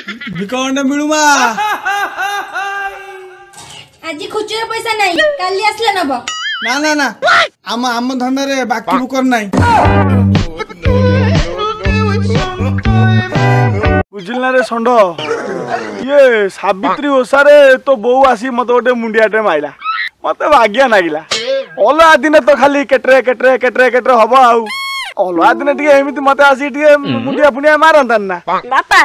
बिकंडे मिलुमा आज खुचरा पैसा नहीं काली आसले नब ना ना ना आम आम धंदा रे बाकी बुकर नहीं बुझिलना रे संड ये सावित्री ओसारे तो बो आसी मत गोटे मुंडियाटे माइला मत भाग्या नागिला अलगा दिन तो खाली केटरे केटरे केटरे केटरे हब आउ अलगा दिन टिके एमिति मत आसी टिके मुंडिया पुनिया मारंतन ना बापा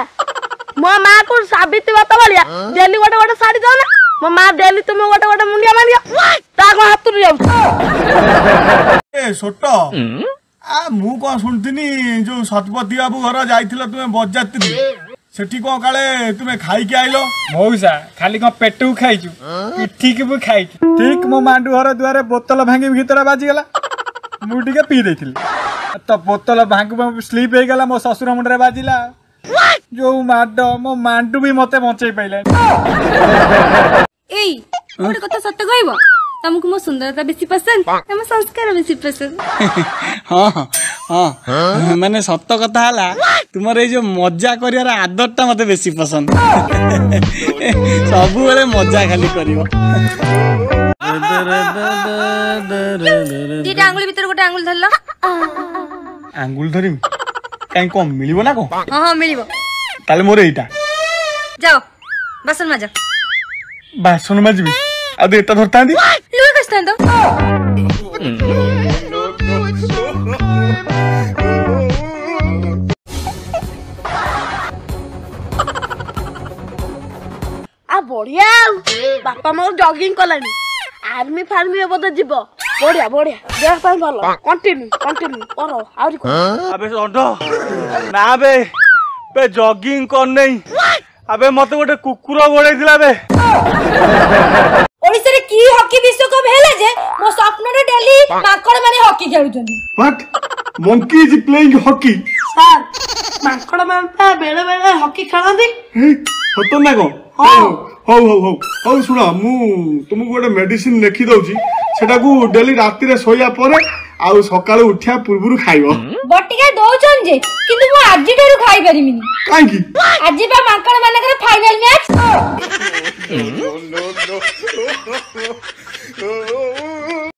मो मां को सावित्री बात बोलिया डेली गोटे गोटे साड़ी दो ना मो मां डेली तुम गोटे गोटे मुंडिया मारिया ता को हाथ रे जाउ ए छोटो आ मु कोन सुनतिनी जो सतपति बाबू घर जाइथिलो तुमे बजात्री सेठी को काले तुमे खाई के आइलो मौसा खाली को पेटू खाइछु पिठी के भी खाइछु ठीक मो मांडू घर दुआरे बोतल भांगी भीतर बाजी गला मु टिके पी देथिली तो बोतल भांगु स्लीप हे गला मो ससुर मुंडरे बाजिला जो माडो मो मांडू भी मते बंचै पाइला एई गोटे कथा सत्य कहबो तुमको मो सुंदरता बेसी पसंद हम संस्कार बेसी पसंद हाँ हाँ हाँ माने सत्य कथा हला तुमर ए जो मजा करियार आदत टा मते बेसी पसंद सब बेले मजा खाली करिवो दीटा आंगुल भीतर गोटे आंगुल धरला आंगुल धरिम काई को मिलिबो ना को हां हां मिलिबो ताले मोर एटा जाओ बासन माजा बासन माजबी अदे एटा धरता दी लुई कस्तान दो आ बढ़िया बापा मोर जॉगिंग कलानी आर्मी फार्मी हे बोध जीव बढ़िया बढ़िया देह पाई भलो कंटिन्यू कंटिन्यू करो आउरी अबे संडो ना बे बे जॉगिंग कर नहीं अबे मते गोटे कुकुर गोड़ैथिला बे ओडिसा रे की हॉकी विश्वकप हेला जे मो स्वप्न रे डेली माकड़ माने हॉकी खेलुछन what monkey is playing hockey sir माकड़ मानता बेले बेले हॉकी खेलंदी होतो ना को हो हो हो हो सुना मु तुमको गोटे मेडिसिन लिखि दउची सेटा को डेली राती रे सोया परे आउ सकाळ उठिया पूर्वरु खाइबो बटिका दउछन जे किंतु मो आजि ठेरु खाइ परिमिनी काई की आजि बा माकड़ मानकर फाइनल मैच no